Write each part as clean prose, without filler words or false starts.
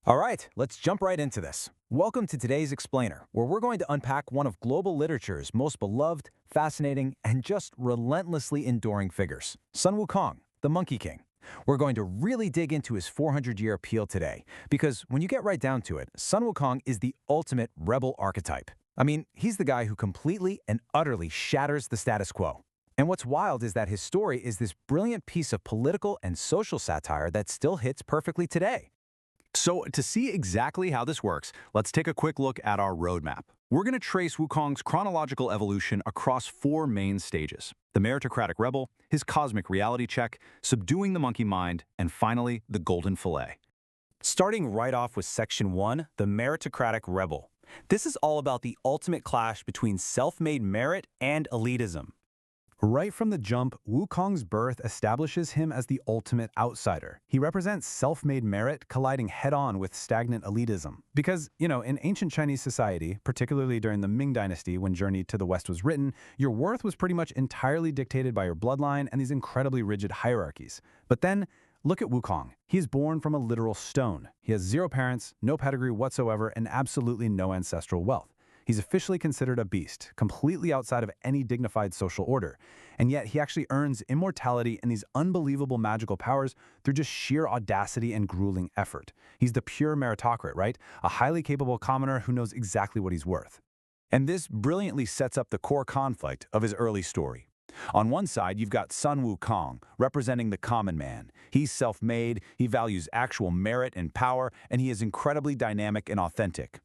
All right, let's jump right into this. Welcome to today's Explainer, where we're going to unpack one of global literature's most beloved, fascinating, and just relentlessly enduring figures, Sun Wukong, the Monkey King. We're going to really dig into his 400-year appeal today, because when you get right down to it, Sun Wukong is the ultimate rebel archetype. I mean, he's the guy who completely and utterly shatters the status quo. And what's wild is that his story is this brilliant piece of political and social satire that still hits perfectly today. So to see exactly how this works, let's take a quick look at our roadmap. We're going to trace Wukong's chronological evolution across four main stages: the Meritocratic Rebel, his cosmic reality check, subduing the monkey mind, and finally, the golden fillet. Starting right off with Section 1, the Meritocratic Rebel. This is all about the ultimate clash between self-made merit and elitism. Right from the jump, Wukong's birth establishes him as the ultimate outsider. He represents self-made merit colliding head-on with stagnant elitism. Because, in ancient Chinese society, particularly during the Ming Dynasty when Journey to the West was written, your worth was pretty much entirely dictated by your bloodline and these incredibly rigid hierarchies. But then, look at Wukong. He is born from a literal stone. He has zero parents, no pedigree whatsoever, and absolutely no ancestral wealth. He's officially considered a beast, completely outside of any dignified social order. And yet he actually earns immortality and these unbelievable magical powers through just sheer audacity and grueling effort. He's the pure meritocrat, right? A highly capable commoner who knows exactly what he's worth. And this brilliantly sets up the core conflict of his early story. On one side, you've got Sun Wukong, representing the common man. He's self-made, he values actual merit and power, and he is incredibly dynamic and authentic.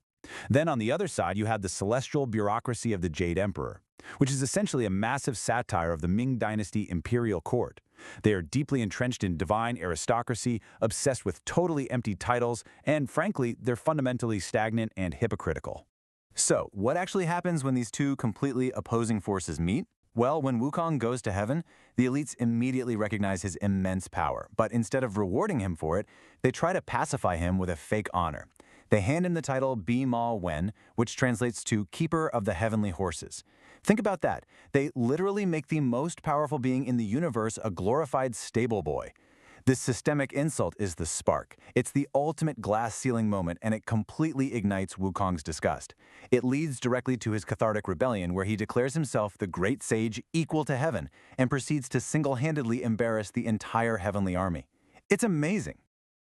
Then on the other side, you had the celestial bureaucracy of the Jade Emperor, which is essentially a massive satire of the Ming Dynasty imperial court. They are deeply entrenched in divine aristocracy, obsessed with totally empty titles, and frankly, they're fundamentally stagnant and hypocritical. So, what actually happens when these two completely opposing forces meet? Well, when Wukong goes to heaven, the elites immediately recognize his immense power, but instead of rewarding him for it, they try to pacify him with a fake honor. They hand him the title Bi Ma Wen, which translates to Keeper of the Heavenly Horses. Think about that. They literally make the most powerful being in the universe a glorified stable boy. This systemic insult is the spark. It's the ultimate glass ceiling moment, and it completely ignites Wukong's disgust. It leads directly to his cathartic rebellion, where he declares himself the great sage equal to heaven and proceeds to single-handedly embarrass the entire heavenly army. It's amazing.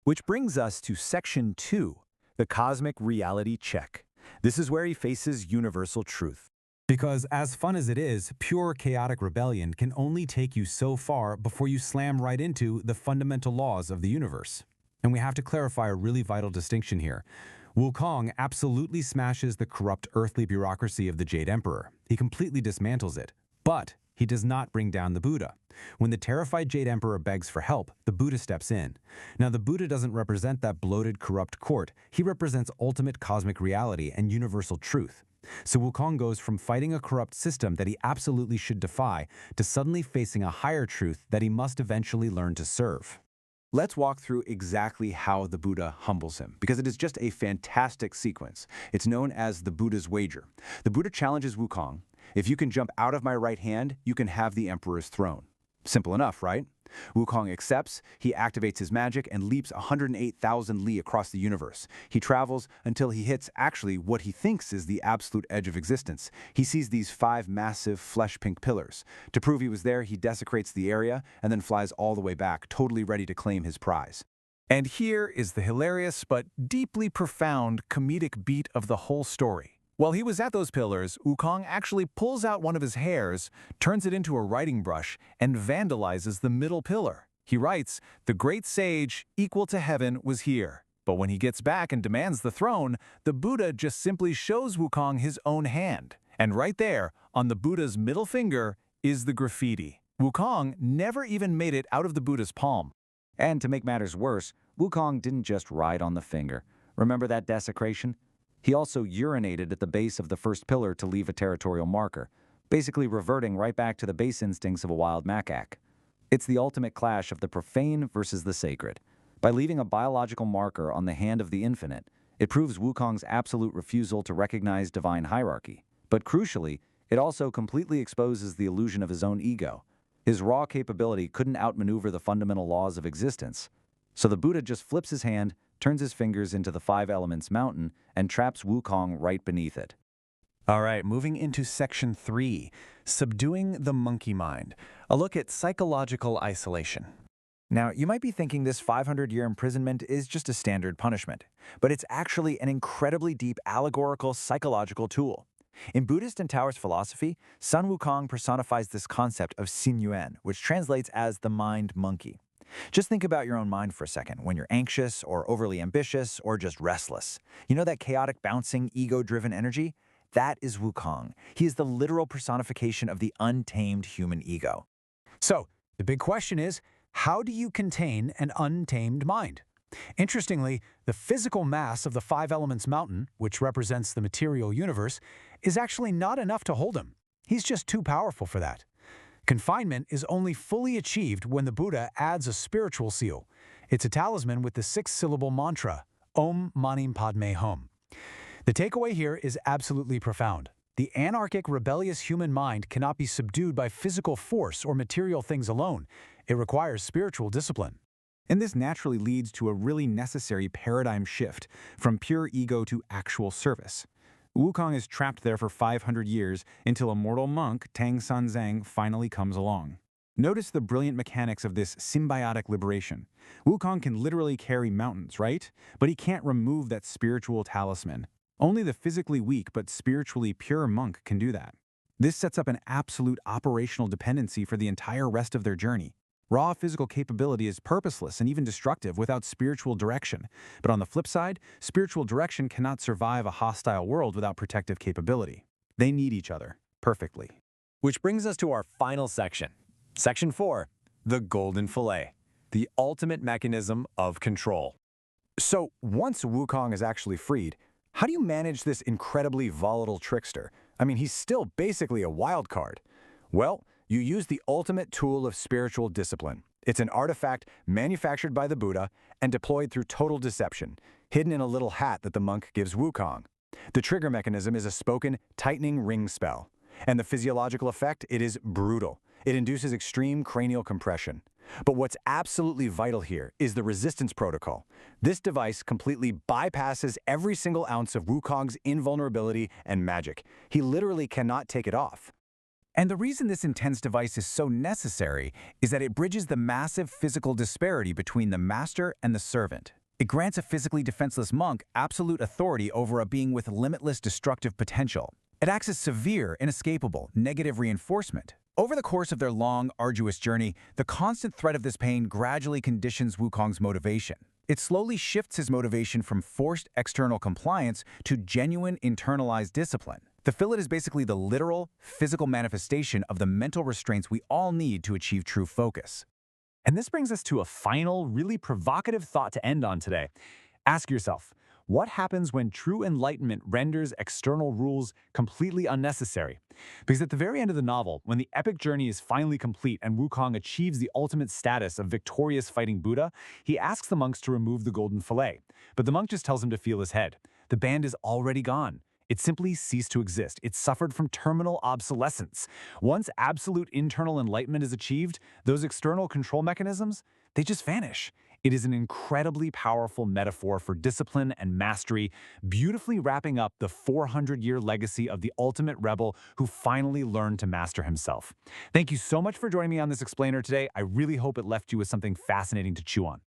Which brings us to Section 2. The cosmic reality check. This is where he faces universal truth. Because as fun as it is, pure chaotic rebellion can only take you so far before you slam right into the fundamental laws of the universe. And we have to clarify a really vital distinction here. Wukong absolutely smashes the corrupt earthly bureaucracy of the Jade Emperor. He completely dismantles it. But he does not bring down the Buddha. When the terrified Jade Emperor begs for help, the Buddha steps in. Now, the Buddha doesn't represent that bloated, corrupt court. He represents ultimate cosmic reality and universal truth. So Wukong goes from fighting a corrupt system that he absolutely should defy to suddenly facing a higher truth that he must eventually learn to serve. Let's walk through exactly how the Buddha humbles him, because it is just a fantastic sequence. It's known as the Buddha's wager. The Buddha challenges Wukong. If you can jump out of my right hand, you can have the emperor's throne. Simple enough, right? Wukong accepts, he activates his magic and leaps 108,000 li across the universe. He travels until he hits actually what he thinks is the absolute edge of existence. He sees these 5 massive flesh-pink pillars. To prove he was there, he desecrates the area and then flies all the way back, totally ready to claim his prize. And here is the hilarious but deeply profound comedic beat of the whole story. While he was at those pillars, Wukong actually pulls out one of his hairs, turns it into a writing brush, and vandalizes the middle pillar. He writes, "The great sage, equal to heaven, was here." But when he gets back and demands the throne, the Buddha just simply shows Wukong his own hand. And right there, on the Buddha's middle finger, is the graffiti. Wukong never even made it out of the Buddha's palm. And to make matters worse, Wukong didn't just write on the finger. Remember that desecration? He also urinated at the base of the first pillar to leave a territorial marker, basically reverting right back to the base instincts of a wild macaque. It's the ultimate clash of the profane versus the sacred. By leaving a biological marker on the hand of the infinite, it proves Wukong's absolute refusal to recognize divine hierarchy. But crucially, it also completely exposes the illusion of his own ego. His raw capability couldn't outmaneuver the fundamental laws of existence. So the Buddha just flips his hand, turns his fingers into the five elements mountain, and traps Wukong right beneath it. All right, moving into section 3, subduing the monkey mind, a look at psychological isolation. Now, you might be thinking this 500-year imprisonment is just a standard punishment, but it's actually an incredibly deep allegorical psychological tool. In Buddhist and Taoist philosophy, Sun Wukong personifies this concept of Xin Yuan, which translates as the mind monkey. Just think about your own mind for a second when you're anxious or overly ambitious or just restless. You know that chaotic, bouncing, ego-driven energy? That is Wukong. He is the literal personification of the untamed human ego. So, the big question is, how do you contain an untamed mind? Interestingly, the physical mass of the five elements mountain, which represents the material universe, is actually not enough to hold him. He's just too powerful for that. Confinement is only fully achieved when the Buddha adds a spiritual seal. It's a talisman with the 6-syllable mantra, Om Mani Padme Hum. The takeaway here is absolutely profound. The anarchic, rebellious human mind cannot be subdued by physical force or material things alone. It requires spiritual discipline. And this naturally leads to a really necessary paradigm shift from pure ego to actual service. Wukong is trapped there for 500 years until a mortal monk, Tang Sanzang, finally comes along. Notice the brilliant mechanics of this symbiotic liberation. Wukong can literally carry mountains, right? But he can't remove that spiritual talisman. Only the physically weak but spiritually pure monk can do that. This sets up an absolute operational dependency for the entire rest of their journey. Raw physical capability is purposeless and even destructive without spiritual direction. But on the flip side, spiritual direction cannot survive a hostile world without protective capability. They need each other perfectly. Which brings us to our final section. Section 4, the golden fillet, the ultimate mechanism of control. So once Wukong is actually freed, how do you manage this incredibly volatile trickster? I mean, he's still basically a wild card. Well, you use the ultimate tool of spiritual discipline. It's an artifact manufactured by the Buddha and deployed through total deception, hidden in a little hat that the monk gives Wukong. The trigger mechanism is a spoken, tightening ring spell. And the physiological effect, it is brutal. It induces extreme cranial compression. But what's absolutely vital here is the resistance protocol. This device completely bypasses every single ounce of Wukong's invulnerability and magic. He literally cannot take it off. And the reason this intense device is so necessary is that it bridges the massive physical disparity between the master and the servant. It grants a physically defenseless monk absolute authority over a being with limitless destructive potential. It acts as severe, inescapable, negative reinforcement. Over the course of their long, arduous journey, the constant threat of this pain gradually conditions Wukong's motivation. It slowly shifts his motivation from forced external compliance to genuine internalized discipline. The fillet is basically the literal, physical manifestation of the mental restraints we all need to achieve true focus. And this brings us to a final, really provocative thought to end on today. Ask yourself, what happens when true enlightenment renders external rules completely unnecessary? Because at the very end of the novel, when the epic journey is finally complete and Wukong achieves the ultimate status of victorious fighting Buddha, he asks the monks to remove the golden fillet. But the monk just tells him to feel his head. The band is already gone. It simply ceased to exist. It suffered from terminal obsolescence. Once absolute internal enlightenment is achieved, those external control mechanisms, they just vanish. It is an incredibly powerful metaphor for discipline and mastery, beautifully wrapping up the 400-year legacy of the ultimate rebel who finally learned to master himself. Thank you so much for joining me on this explainer today. I really hope it left you with something fascinating to chew on.